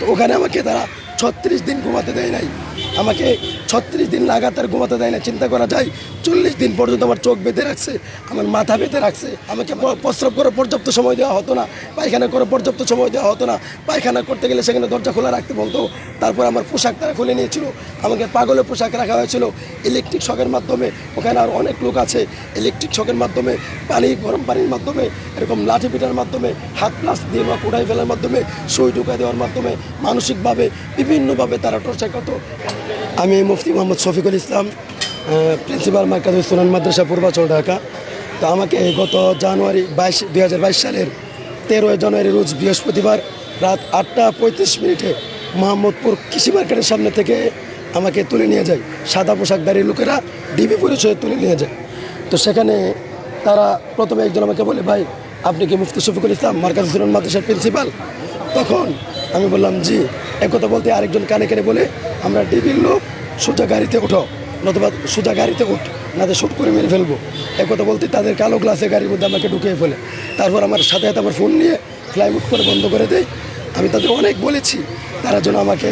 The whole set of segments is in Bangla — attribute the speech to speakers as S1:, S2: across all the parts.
S1: তো ওখানে আমাকে তারা 36 দিন ঘুমাতে দেয় নাই, আমাকে 36 দিন লাগাতার ঘুমাতে দেয় না। চিন্তা করা যায় 40 দিন পর্যন্ত আমার চোখ বেঁধে রাখছে, আমার মাথা বেঁধে রাখছে, আমাকে প্রস্রাব করার পর্যাপ্ত সময় দেওয়া হতো না, পায়খানা করার পর্যাপ্ত সময় দেওয়া হতো না। পায়খানা করতে গেলে সেখানে দরজা খোলা রাখতে বলতো। তারপর আমার পোশাক তারা খুলে নিয়েছিল, আমাকে পাগলের পোশাক রাখা হয়েছিল ইলেকট্রিক শকের মাধ্যমে। ওখানে আর অনেক লোক আছে, ইলেকট্রিক শকের মাধ্যমে, গরম পানির মাধ্যমে, এরকম লাঠি পিটার মাধ্যমে, হাত প্লাস দিয়ে বা কোটাই ফেলার মাধ্যমে, সই ঢুকাই দেওয়ার মাধ্যমে, মানসিকভাবে বিভিন্নভাবে তারা টর্চার করতো। আমি মুফতি মোহাম্মদ শফিকুল ইসলাম, প্রিন্সিপাল মার্কাজুস সুনান মাদ্রাসা পূর্বাচল, ঢাকা। তো আমাকে গত জানুয়ারি 2022 সালের 13 জানুয়ারি রোজ বৃহস্পতিবার রাত 8:35 মোহাম্মদপুর কৃষি মার্কেটের সামনে থেকে আমাকে তুলে নিয়ে যায় সাদা পোশাকধারী লোকেরা, ডিবি পরিচয়ে তুলে নিয়ে যায়। তো সেখানে তারা প্রথমে একজন আমাকে বলে, ভাই আপনি কি মুফতি শফিকুল ইসলাম মার্কাজুস সুনান মাদ্রাসার প্রিন্সিপাল? তখন আমি বললাম জি। একথা বলতে আরেকজন কানে কানে বলে, আমরা ডিবির লোক, সোজা গাড়িতে ওঠো, নতুবা সোজা গাড়িতে উঠ, না তো শুট করে মেরে ফেলবো। একথা বলতে তাদের কালো গ্লাসে গাড়ির মধ্যে আমাকে ঢুকিয়ে ফেলে। তারপর আমার সাথে সাথে আমার ফোন নিয়ে ফ্লাইমুট করে বন্ধ করে দেয়। আমি তাদের অনেক বলেছি তারা যেন আমাকে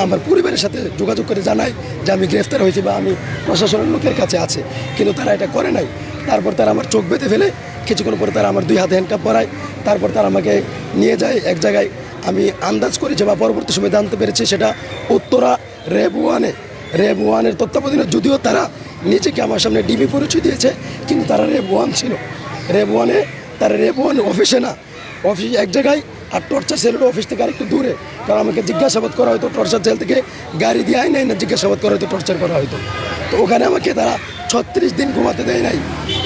S1: আমার পরিবারের সাথে যোগাযোগ করে জানায় যে আমি গ্রেফতার হয়েছি বা আমি প্রশাসনের লোকের কাছে আছে, কিন্তু তারা এটা করে নাই। তারপর তারা আমার চোখ বেঁধে ফেলে, কিছুক্ষণ পরে তারা আমার 2 হাতে হ্যান্ডকাপ পরায়। তারপর তারা আমাকে নিয়ে যায় এক জায়গায়, আমি আন্দাজ করেছি বা পরবর্তী সময় জানতে পেরেছি সেটা উত্তরা রেব ওয়ানের তত্ত্বাবধানে। যদিও তারা নিজেকে আমার সামনে ডিবি পরিচয় দিয়েছে, কিন্তু তারা রেব ওয়ান ছিল। তারা রেব ওয়ান অফিসে না, অফিস এক জায়গায়, আর টর্চার সেলের অফিস থেকে আরেকটু দূরে। কারণ আমাকে জিজ্ঞাসাবাদ করা হয়তো টর্চার সেল থেকে, গাড়ি দিয়ে আয় নাই না, জিজ্ঞাসাবাদ করা হয়তো, টর্চার করা হয়তো। তো ওখানে আমাকে তারা 36 দিন ঘুমাতে দেয় নাই,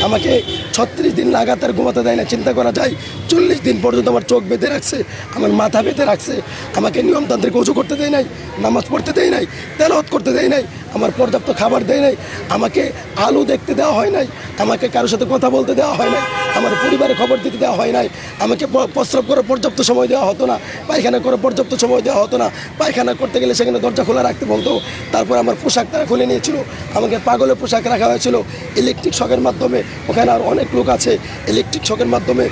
S1: আমাকে 36 দিন লাগাতার ঘুমাতে দেয় না। চিন্তা করা যায় 40 দিন পর্যন্ত আমার চোখ বেঁধে রাখছে, আমার মাথা বেঁধে রাখছে, আমাকে নিয়মতান্ত্রিক ওযু করতে দেয় নাই, নামাজ পড়তে দেয় নাই, তেলাওয়াত করতে দেয় নাই, আমার পর্যাপ্ত খাবার দেয় নাই, আমাকে আলো দেখতে দেওয়া হয় নাই, আমাকে কারোর সাথে কথা বলতে দেওয়া হয় নাই, আমার পরিবারের খবর দিতে দেওয়া হয় নাই, আমাকে প্রস্রাব করার পর্যাপ্ত সময় দেওয়া হতো না, পায়খানা করার পর্যাপ্ত সময় দেওয়া হতো না, পায়খানা করতে গেলে সেখানে দরজা খোলা রাখতে বলতো। তারপর আমার পোশাক তারা খুলে নিয়েছিল, আমাকে পাগলের পোশাক রাখা হয়েছিল ইলেকট্রিক শকের মাধ্যমে। ওখানে আর অনেক লোক আছে, ইলেকট্রিক শকের মাধ্যমে,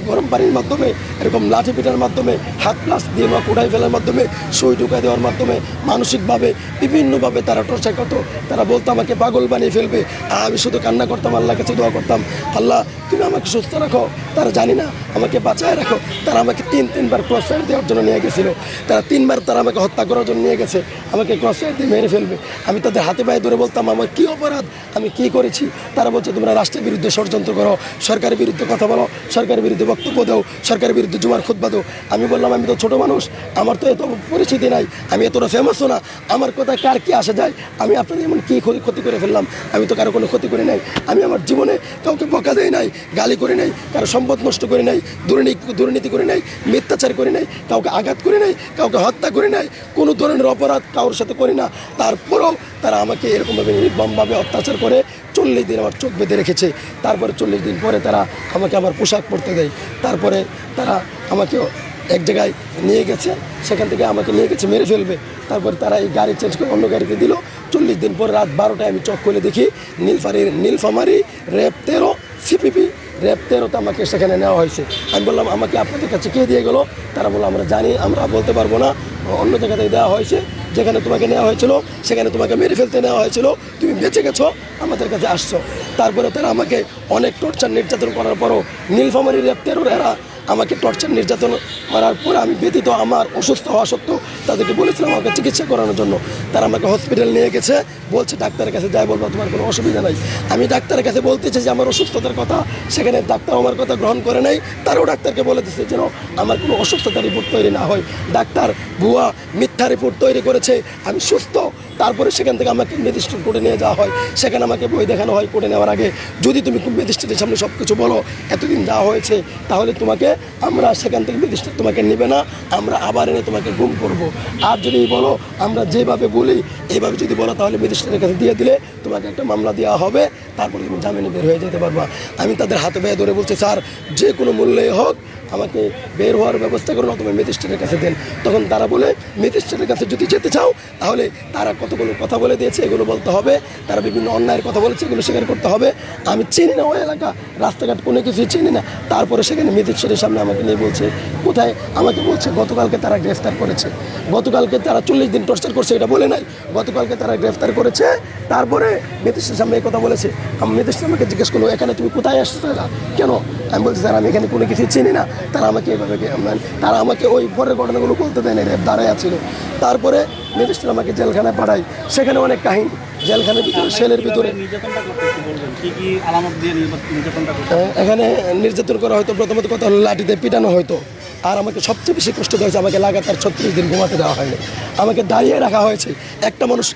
S1: গরম পানির মাধ্যমে, এরকম লাঠি পিটার মাধ্যমে, হাত প্লাস দিয়ে বা কোটাই ফেলার মাধ্যমে, সই ঢুকাই দেওয়ার মাধ্যমে, মানসিকভাবে বিভিন্নভাবে তারা টর্চার করতো। তারা বলতো আমাকে পাগল বানিয়ে ফেলবে। আর আমি শুধু কান্না করতাম, আল্লাহর কাছে দোয়া করতাম, আল্লাহ তুমি আমাকে সুস্থ রাখো, তারা জানি না আমাকে বাঁচায় রাখো। তারা আমাকে তিনবার ক্রস ফায়ার দেওয়ার জন্য নিয়ে গেছিলো, তারা 3বার তারা আমাকে হত্যা করার জন্য নিয়ে গেছে, আমাকে ক্রস ফায়ার দিয়ে মেরে ফেলবে। আমি তাদের হাতে পায়ে ধরে বলতাম আমার কী অপরাধ, আমি কী করেছি। তারা বলছে তোমরা রাষ্ট্রের বিরুদ্ধে ষড়যন্ত্র করো, সরকারের বিরুদ্ধে কথা বলো, সরকারের বিরুদ্ধে বক্তব্য দাও, সরকারের বিরুদ্ধে জুমার খুতবা দাও। আমি বললাম আমি তো ছোটো মানুষ, আমার তো এত পরিচিতি নাই, আমি এতটা ফেমাসও না, আমার কথা কার কি আসা যায়। আমি আপনাদের এমন কী ক্ষতি করে ফেললাম, আমি তো কারো কোনো ক্ষতি করে নাই। আমি আমার জীবনে কাউকে বকা দেয় নাই, গালি করে নাই, কারো সম্পদ নষ্ট করে নাই, দুর্নীতি করে নাই, মিথ্যাচার করে নাই, কাউকে আঘাত করে নাই, কাউকে হত্যা করে নাই, কোনো ধরনের অপরাধ কারোর সাথে করি না। তারপরেও তারা আমাকে এরকমভাবে নির্মমভাবে অত্যাচার করে 40 দিন আমার চোখ বেঁধে রেখেছে। তারপরে 40 দিন পরে তারা আমাকে আমার পোশাক পরতে দেয়। তারপরে তারা আমাকে এক জায়গায় নিয়ে গেছে, সেখান থেকে আমাকে নিয়ে গেছে মেরে ফেলবে। তারপরে তারা এই গাড়ি চেঞ্জ করে অন্য গাড়িতে দিল। 40 দিন পরে রাত 12টায় আমি চোখ খুলে দেখি নীলফামারী র্যাব 13 সিপিপি র্যাব 13তে আমাকে সেখানে নেওয়া হয়েছে। আমি বললাম আমাকে আপনাদের কাছে কে দিয়ে গেলো? তারা বললো আমরা জানি, আমরা বলতে পারবো না, অন্য জায়গা থেকে দেওয়া হয়েছে, যেখানে তোমাকে নেওয়া হয়েছিল সেখানে তোমাকে মেরে ফেলতে নেওয়া হয়েছিল, তুমি বেঁচে গেছো, আমাদের কাছে আসছো। তারপরে তারা আমাকে অনেক টর্চার নির্যাতন করার পরও নীলফামারী র্যাব 13 এরা আমাকে টর্চার নির্যাতন করার পরে আমি ব্যতীত আমার অসুস্থ হওয়া সত্ত্বেও তাদেরকে বলেছিলাম আমাকে চিকিৎসা করানোর জন্য। তারা আমাকে হসপিটাল নিয়ে গেছে, বলছে ডাক্তারের কাছে যাই বলবো তোমার কোনো অসুবিধা নাই। আমি ডাক্তারের কাছে বলতেছি যে আমার অসুস্থতার কথা, সেখানে ডাক্তার আমার কথা গ্রহণ করে নাই। তারাও ডাক্তারকে বলে দিচ্ছে যেন আমার কোনো অসুস্থতার রিপোর্ট তৈরি না হয়। ডাক্তার ভুয়া মিথ্যা রিপোর্ট তৈরি করেছে, আমি সুস্থ। তারপরে সেখান থেকে আমাকে ম্যাজিস্ট্রেট কোর্টে নিয়ে যাওয়া হয়, সেখানে আমাকে বই দেখানো হয় কোর্টে নেওয়ার আগে, যদি তুমি ম্যাজিস্ট্রেটের সামনে সব কিছু বলো এতদিন যা হয়েছে, তাহলে তোমাকে আমরা সেখান থেকে ম্যাজিস্ট্রেট তোমাকে নেবে না, আমরা আবার এনে তোমাকে গুম করব। আর যদি বলো আমরা যেভাবে বলি এইভাবে যদি বলো, তাহলে ম্যাজিস্ট্রেটের কাছে দিয়ে দিলে তোমাকে একটা মামলা দেওয়া হবে, তারপরে তুমি জামিনে বের হয়ে যেতে পারবা। আমি তাদের হাতে পায়ে ধরে বলছি স্যার যে কোনো মূল্যেই হোক আমাকে বের হওয়ার ব্যবস্থা করুন, অথবা ম্যাজিস্ট্রেটের কাছে দেন। তখন তারা বলে ম্যাজিস্ট্রেটের কাছে যদি যেতে চাও তাহলে তারা কতগুলো কথা বলে দিয়েছে, এগুলো বলতে হবে। তারা বিভিন্ন অন্যায়ের কথা বলেছে, এগুলো স্বীকার করতে হবে। আমি চিনি না ওই এলাকা, রাস্তাঘাট কোনো কিছুই চিনি না। তারপরে সেখানে ম্যাজিস্ট্রেটের সামনে আমাকে নিয়ে বলছে কোথায়, আমাকে বলছে গতকালকে তারা গ্রেফতার করেছে, গতকালকে তারা 40 দিন টর্চার করছে, এটা বলে নাই, গতকালকে তারা গ্রেফতার করেছে। তারপরে ম্যাজিস্ট্রেটের সামনে এই কথা বলেছে। আমি ম্যাজিস্ট্রেট আমাকে জিজ্ঞেস করলো এখানে তুমি কোথায় আসছো কেন? আমি বলছি স্যার আমি এখানে কোনো কিছু চিনি না। তারা আমাকে এভাবে তারা আমাকে ওই পরের ঘটনাগুলো বলতে দেয় না, দাঁড়ায় ছিল। তারপরে ম্যাজিস্ট্রেট আমাকে জেলখানায় পাঠায়, সেখানে অনেক কাহিনী, জেলখানার ভিতরে সেলের ভিতরে এখানে নির্যাতন করা হয়তো। প্রথমত কথা হলো লাঠিতে পিটানো হয়তো। আর আমাকে সবচেয়ে বেশি কষ্ট হয়েছে, আমাকে লাগাতার 36 দিন ঘুমাতে দেওয়া হয়নি, আমাকে দাঁড়িয়ে রাখা হয়েছে। একটা মানুষ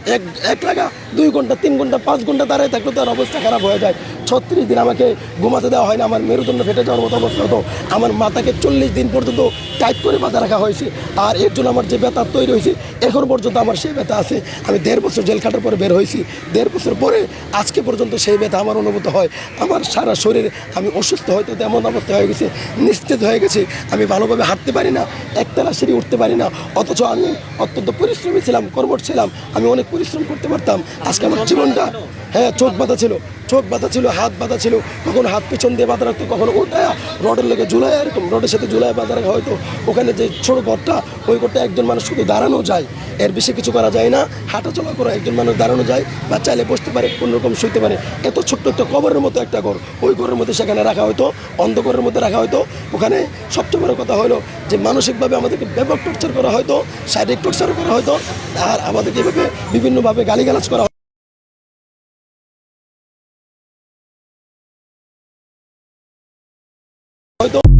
S1: এক লাগা 2 ঘন্টা 3 ঘন্টা 5 ঘন্টা দাঁড়িয়ে থাকলে তার অবস্থা খারাপ হয়ে যায়। 36 দিন আমাকে ঘুমাতে দেওয়া হয় না, আমার মেরুদণ্ড ফেটে যাওয়ার মতো অবস্থা হতো। আমার মাথাকে 40 দিন পর্যন্ত টাইট করে বাঁধা রাখা হয়েছে। আর এর জন্য আমার যে ব্যথা তৈরি হয়েছে এখন পর্যন্ত আমার সেই ব্যথা আছে। আমি 1.5 বছর জেল খাটার পরে বের হয়েছি, 1.5 বছর পরে আজকে পর্যন্ত সেই ব্যথা আমার অনুভূত হয়। আমার সারা শরীরে আমি অসুস্থ হয়তো তেমন অবস্থা হয়ে গেছে, নিশ্চিত হয়ে গেছে। আমি ভালোভাবে হাঁটতে পারি না, একতলা সিঁড়ি উঠতে পারি না। অথচ আমি অত্যন্ত পরিশ্রমী ছিলাম, কর্মঠ ছিলাম, আমি অনেক পরিশ্রম করতে পারতাম। আজকে আমার জীবনটা, হ্যাঁ চোখ বাঁধা ছিল, চোখ বাঁধা ছিল, হাত বাঁধা ছিল, কখনো হাত পিছন দিয়ে বাঁধা রাখতো, কখনো উল্টায়া রডের লেগে ঝুলায়, এরকম রডের সাথে ঝুলায় বাঁধা রাখা হয়তো। ওখানে যে ছোটো ঘরটা, ওই ঘরটা একজন মানুষ শুধু দাঁড়ানো যায়, এর বেশি কিছু করা যায় না। হাঁটা চলা করে একজন মানুষ দাঁড়ানো যায় বা চাইলে বসতে পারে, কোনোরকম শুইতে পারে। এত ছোট্ট একটা কবরের মতো একটা ঘর, ওই ঘরের মধ্যে সেখানে রাখা হয়তো, অন্ধকারের মধ্যে রাখা হয়তো। ওখানে সবচেয়ে বড় কথা হলো যে মানসিকভাবে আমাদেরকে ব্যাপক টর্চার করা হয়তো, শারীরিক টর্চার করা হয়তো, আর আমাদেরকে এভাবে বিভিন্নভাবে গালিগালাজ করা হয়তো।